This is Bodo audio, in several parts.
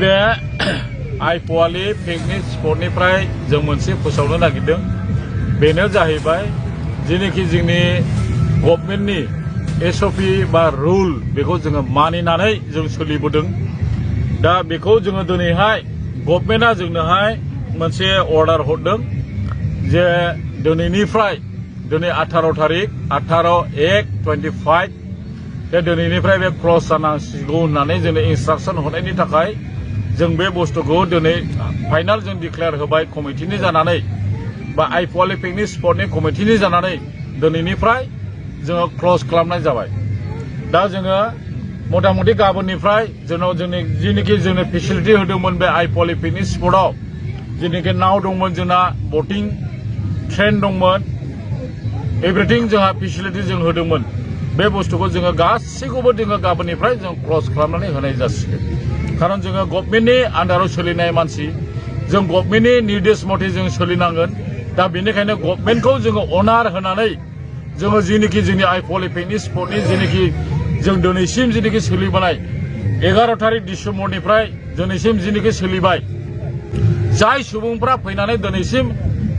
बे आइफवालि पिकनिक स्पटनिफ्राय जों मोनसे फोसावनो नागिरदों बेनो जाहैबाय जेनेखि जोंनि गभर्नमेन्टनि एसओपि बा रुल बेखौ जोङो मानिनानै जों सोलिबोदों दा बेखौ जोङो दिनैहाय गभर्नमेन्टआ जोंनोहाय मोनसे अर्डार हरदों जे दिनैनिफ्राय दिनै 18 तारिख 18/1/25 बे दिनैनिफ्राय बे क्लस जानांसिगौ होननानै जोंनो इन्सट्राक्सन हरनायनि थाखाय जों बे बुस्थुखौ दिनै फाइनाल जों डिक्लेयार होबाय कमिटिनि जानानै बा आइफवालि पिकनिक स्पटनि कमिटिनि जानानै दिनैनिफ्राय जोङो क्लस खालामनाय जाबाय दा जोङो मथा मथि गाबोननिफ्राय जोंनाव जोंनि जिनिखि जोंनो फेसिलिटि होदोंमोन बे आइफवालि पिकनिक स्पटआव जिनिखि नाव दंमोन जोंना बोटिं ट्रेन दंमोन एभ्रिथिं जोंहा फेसिलिटि जों होदोंमोन बे बुस्थुखौ जोङो गासैखौबो जोङो गाबोननिफ्राय जों क्लस खालामनानै होनाय जासिगोन खारन जोङो गभर्नमेन्टनि आन्डाराव सोलिनाय मानसि जों गभर्नमेन्टनि निर्देश मथे जों सोलिनांगोन दा बेनिखायनो गभर्नमेन्टखौ जोङो अनार होनानै जोङो जिनिखि जोंनि आइफवालि पिकनिक स्पटनि जिनिखि जों दिनैसिम जिनिखि सोलिबोनाय 11 तारिख डिसेम्बरनिफ्राय दिनैसिम जिनिखि सोलिबाय जाय सुबुंफ्रा फैनानै दिनैसिम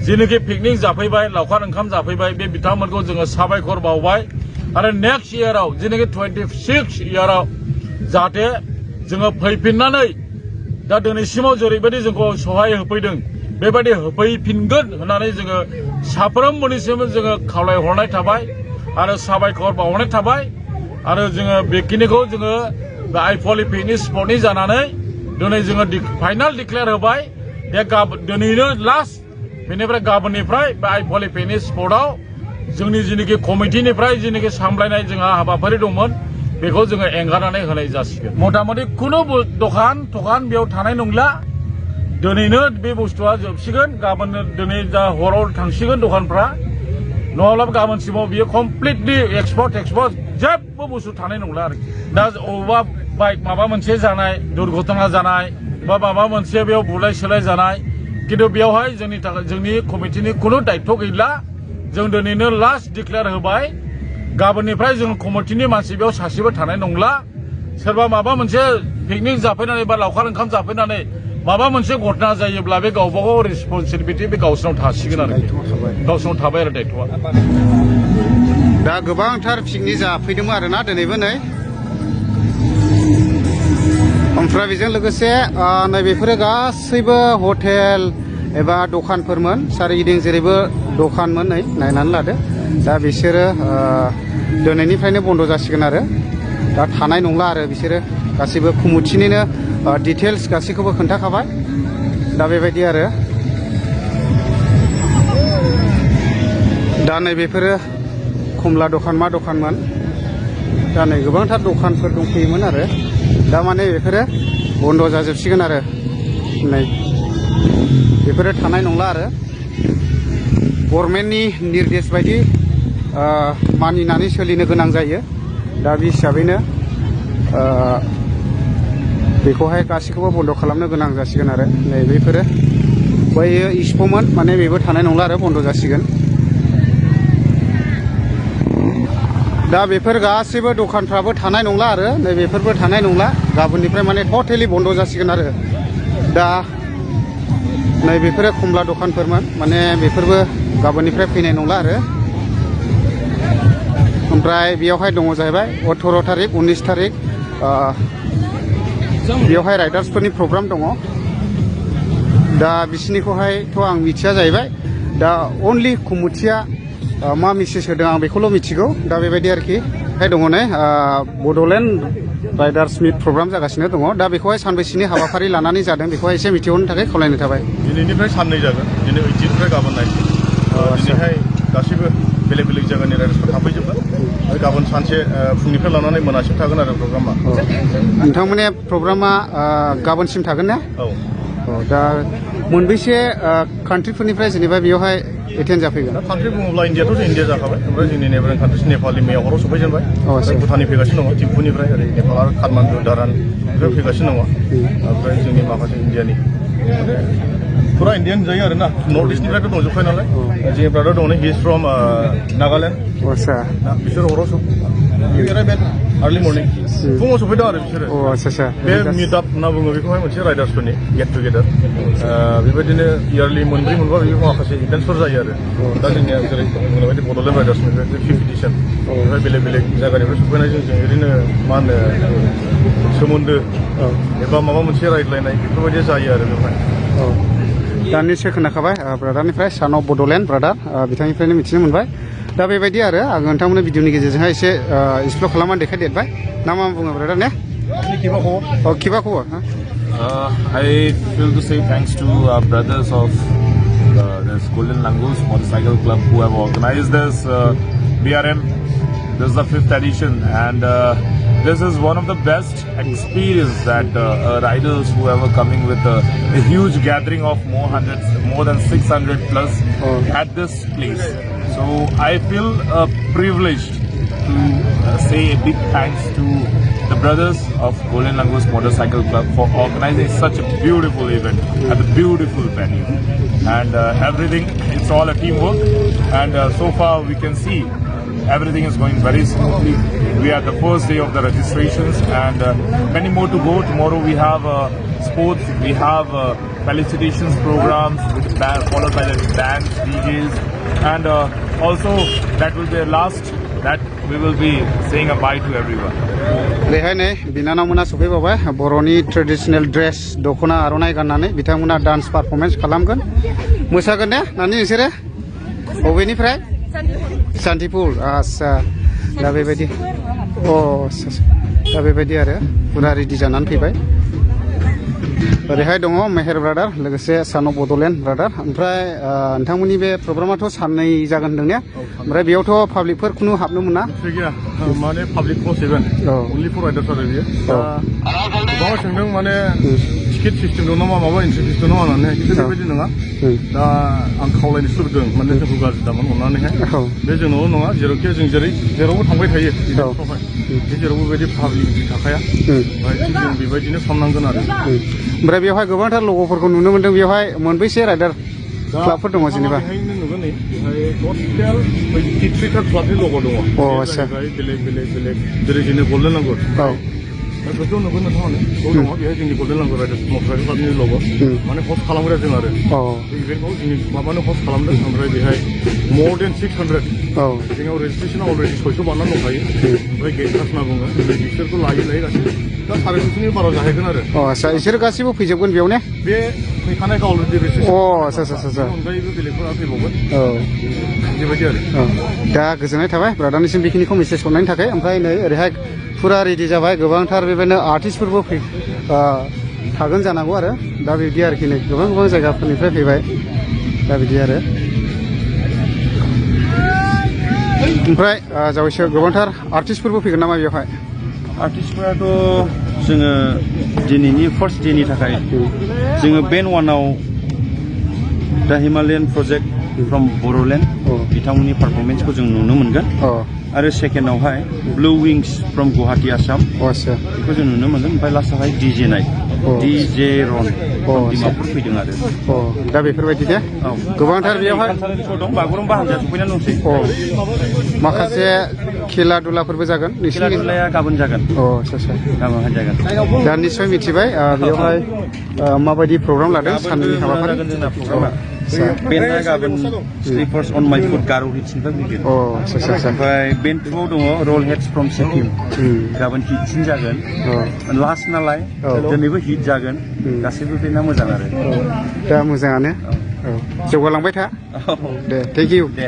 जिनिखि पिकनिक जाफैबाय लावखार ओंखाम जाफैबाय बे बिथांमोनखौ जोङो साबायखर बावबाय आरो नेक्स्ट इयाराव जिनिखि 26 इयाराव जाहाथे जोङो फैफिननानै दा दिनैसिमाव जेरैबायदि जोंखौ सहाय होफैदों बेबायदि होफैफिनगोन होननानै जोङो साफ्रोमबोनिसिम जोङो खावलायहरनाय थाबाय आरो साबायखर बावहरनाय थाबाय आरो जोङो बेखिनिखौ जोङो आइफवालि पिकनिक स्पटनि जानानै दिनै जोङो फाइनाल डिक्लेयार होबाय बे दिनैनो लास्ट बेनिफ्राय गाबोननिफ्राय बे आइफवालि पिकनिक स्पटआव जोंनि जिनिखि कमिटिनिफ्राय जिनिखि सामलायनाय जोंहा हाबाफारि दंमोन बेखौ जोङो एंगारनानै होनाय जासिगोन मथा मथि खुनु दखान बेयाव थानाय नंला दिनैनो बे बुस्थुआ जोबसिगोन गाबोन दिनै जा हराव थांसिगोन दखानफ्रा नङाब्ला गाबोनसिमाव बियो कमप्लिटलि एक्सपर्ट जेबो बुस्थु थानाय नंला आरोखि दा अबेबा बाइक माबा मोनसे जानाय दुर्घटना जानाय बा माबा मोनसे बेयाव बुलाय सोलाय जानाय किन्तु बेयावहाय जोंनि थाखाय जोंनि कमिटिनि खुनु दायित्व गैला जों दिनैनो लास्ट डिक्लेयार होबाय गाबोननिफ्राय जों कमिटिनि मानसि बेयाव सासेबो थानाय नंला सोरबा माबा मोनसे पिकनिक जाफैनानै बा लावखार ओंखाम जाफैनानै माबा मोनसे घटना जायोब्ला बे गावबागाव रेसपन्सिबिलिटि बे गावसोरनाव थासिगोन आरो गावसोरनाव थाबाय आरो दायित्वआ दा गोबांथार पिकनिक जाफैदोंमोन आरोना दिनैबो नै ओमफ्राय बेजों लोगोसे नैबेफोरो गासैबो हटेल एबा दखानफोरमोन सारिगिदिं जेरैबो दखानमोन नै नायनानै लादो दा बिसोरो दिनैनिफ्रायनो बन्द जासिगोन आरो दा थानाय नंला आरो बिसोरो गासैबो कमिटिनिनो डिटेल्स गासैखौबो खोन्थाखाबाय दा बेबायदि आरो दा नैबेफोरो खमला दखान मा दखानमोन दा नै गोबांथार दखानफोर दंफैयोमोन आरो दा माने बेफोरो बन्द जाजोबसिगोन आरो नै बेफोरो थानाय नंला आरो गभर्नमेन्टनि निर्देश बायदि मानिनानै सोलिनो गोनां जायो दा बे हिसाबैनो बेखौहाय गासैखौबो बन्द खालामनो गोनां जासिगोन आरो नै बेफोरो बैयो इक्सप'मोन माने बेबो थानाय नंला आरो बन्द जासिगोन दा बेफोर गासैबो दखानफ्राबो थानाय नंला आरो नै बेफोरबो थानाय नंला गाबोननिफ्राय माने टटेलि बन्द जासिगोन आरो दा नै बेफोरो खमला दखानफोरमोन माने बेफोरबो गाबोननिफ्राय फैनाय नंला आरो ओमफ्राय बेयावहाय दङ जाहैबाय 18 तारिख 19 तारिख बेयावहाय राइडार्सफोरनि प्रग्राम दङ दा बिसिनिखौहायथ' आं मिथिया जाहैबाय दा अनलि कमिटिया मा मेसेज होदों आं बेखौल' मिथिगौ दा बेबायदि आरोखि दङ नै बड'लेण्ड राइडार्स मिट प्रग्राम जागासिनो दङ दा बेखौहाय सानबैसेनि हाबाफारि लानानै जादों बेखौहाय एसे मिथिहरनो थाखाय खावलायनाय थाबाय दिनैनिफ्राय साननै जागोन दिनै 18निफ्राय गाबोन 19 दिनैहाय गासैबो बेलेग बेलेग जायगानि राइडार्सफोर थाफैजोबगोन आरो गाबोन सानसे फुंनिफ्राय लानानै मोनासिम थागोन आरो प्रग्रामा नोंथांमोननि प्रग्रामा गाबोनसिम थागोन ना औ दा मोनबेसे कान्ट्रिफोरनिफ्राय जेनेबा बेयावहाय एटेन्ड जाफैगोन दा कान्ट्रि बुङोब्ला इन्डियाथ' जों इन्डिया जाखाबाय ओमफ्राय जोंनि नेबारिं कान्ट्रिस नेपालनि मेयाव हराव सफैजेनबाय भुटाननि फैगासिनो दङ थिम्फुनिफ्राय ओरै नेपाल आरो काठमान्डु दारान बेफोर फैगासिनो दङ ओमफ्राय जोंनि माखासे इन्डियानि फुरा इन्डियान जायो आरो ना नर्थ इस्टनिफ्रायथ' दंजोबखायो नालाय जोंनि ब्रादार दङ हि इज फ्रम नागालेण्ड बिसोर हराव सफैबाय आर्लि मर्निं फुङाव सफैदों आरो बिसोरो अ आच्छा बे मिटआप होनना बुङो बेखौहाय मोनसे राइडार्सफोरनि गेट टुगेदार बेबायदिनो इयारलि मोनब्रै मोनबा बेबो माखासे इभेन्टसफोर जायो आरो दा जोंनिया जेरै बुंनाय बायदि बड'लेण्ड राइडार्सनिफ्राय 5th एडिसन बेवहाय बेलेग बेलेग जायगानिफ्राय सफैनायजों जों ओरैनो मा होनो सोमोन्दो एबा माबा मोनसे रायज्लायनाय बेफोरबायदि जायो आरो बेवहाय दानिसो खोनाखाबाय ब्रादारनिफ्राय सान अफ बड'लेण्ड ब्रादार बिथांनिफ्रायनो मिथिनो मोनबाय दा बेबायदि आरो आं नोंथांमोननो भिडिअनि गेजेरजोंहाय एसे एक्सप्लर खालामनानै देखायदेरबाय ना मा बुङो ब्रादार ने किबा खबर I feel to say thanks to our brothers of this Golden Langus Motorcycle Club who have organized this BRM. This is the 5th edition, and this is one of the best experience that riders who ever coming with a huge gathering of more than 600 plus at this place. So I feel privileged to say a big thanks to the brothers of Golden Langus Motorcycle Club for organizing such a beautiful event at a beautiful venue. And everything, it's all a teamwork. And so far we can see everything is going very smoothly. We are the first day of the registrations, and many more to go. Tomorrow we have sports, we have felicitations programs followed by the bands, DJs, and also that will be the last that we will be saying a bye to everyone. बेहाय नै बिनानावमोना सफैबावबाय बर'नि ट्रेडिशनेल ड्रेस दख'ना आर'नाइ गाननानै बिथांमोना डान्स पारफरमेन्स खालामगोन मोसागोन ने नानि नोंसोरो बबेनिफ्राय सान्तिपुर आच्छा दा बेबायदि अ दा बेबायदि आरो फुरा रेडि जानानै फैबाय ओरैहाय दङ मेहेर ब्रादार लोगोसे सान अफ बड'लेण्ड ब्रादार ओमफ्राय नोंथांमोननि बे प्रग्रामाथ' साननै जागोन होनदों ने ओमफ्राय बेयावथ' पाब्लिकफोर खुनु हाबनो मोना गैया माने public close event only four riders आरो बेयो गोबां सोंदों माने टिकेट सिस्टेम दं नामा माबा एन्ट्रि फिस दं नामा होननानै खिन्थु बेबायदि नङा दा आं खावलायनोसो लुबैदों माने जोंखौ गाज्रि दामोन अननानैहाय बे जोंनावल' नङा जेरावखि जों जेरावबो थांबाय थायो इभेन्टफ्रावहाय बे जेरावबो बेबायदि पाब्लिक थाखाया ओमफ्राय जों बेबायदिनो खालामनांगोन आरो ओमफ्राय बेवहाय गोबांथार लग'फोरखौ नुनो मोन्दों बेवहाय मोनबैसे राइडार क्लाबफोर दङ जेनेबा बेहायनो नुगोन नै बेहाय टटेल 83 क्लाबनि लग' दङ आच्छा बेलेग जेरै जोंनि गल्डेन लांगुर दा गोजौआव नुगोन नोंथाङानो दङ बेहाय जोंनि गल्डेन लांगुर राइडार्स मोसाखावरि क्लाबनि लग' माने हस्ट खालामग्रा जों आरो बे इभेन्टखौ जोंनि माबानो हस्ट खालामदों ओमफ्राय बेहाय मर देन 600 जोंनाव रेजिस्ट्रेसना अलरेडि 600 बारनानै दंखायो ओमफ्राय गेट पास होनना बुङो बिसोरखौ लायै गासिबो दा 650नि बारा जाहैगोन आरो आच्छा बिसोर गासिबो फैजोबगोन बेयाव ने बे फैखानायखौ अलरेडि रेजिस्ट्रेसन आच्छा अनगायैबो बेलेगफोरा फैबावगोन बेबायदि आरो दा गोजोननाय थाबाय ब्रादारनिसिम बेखिनिखौ मेसेज हरनायनि थाखाय ओमफ्राय नै ओरैहाय फुरा रेडि जाबाय गोबांथार बेबायदिनो आर्टिस्टफोरबो थागोन जानांगौ आरो दा बिदि आरोखि नै गोबां जायगाफोरनिफ्राय फैबाय दा बिदि आरो ओमफ्राय जावैसो गोबांथार आर्टिस्टफोरबो फैगोन नामा बेवहाय आर्टिस्टफोराथ' जोङो दिनैनि फार्स्ट डेनि थाखाय जोङो बेन वानाव दा हिमालयान प्रजेक्ट फ्रम बड'लेण्ड बिथांमोननि पारफरमेन्सखौ जों नुनो मोनगोन आरो सेकेन्डआवहाय Blue Vince from Guwahati Assam बेखौ जों नुनो मोनगोन ओमफ्राय लास्टआवहाय डिजे नाइट डिजे रन डिमापुर फैदों आरो दा बेफोरबायदि दे गोबांथार बेयावहाय दं बागुरुम्बा हान्जाया सफैनानै दंसै माखासे खेला दुलाफोरबो जागोन खेला दुलाया गाबोन जागोन गाबोन जागोन दा निस्सय मिथिबाय बेयावहाय माबायदि प्रग्राम लादों साननि हाबाफारि जोंना प्रग्रामा बेन्डआ गाबोन स्लिपार्स अन माइ फुट गार' हिट्सनिफ्राय फैगोन ओमफ्राय बेन्ड टुआव दङ रल हेड्स फ्रम सिक्किम गाबोन हिटसिन जागोन लास्ट नालाय दिनैबो हिट जागोन गासैबो बेन्डआ मोजां आरो दा मोजाङानो जौगालांबाय था दे थेंक इउ दे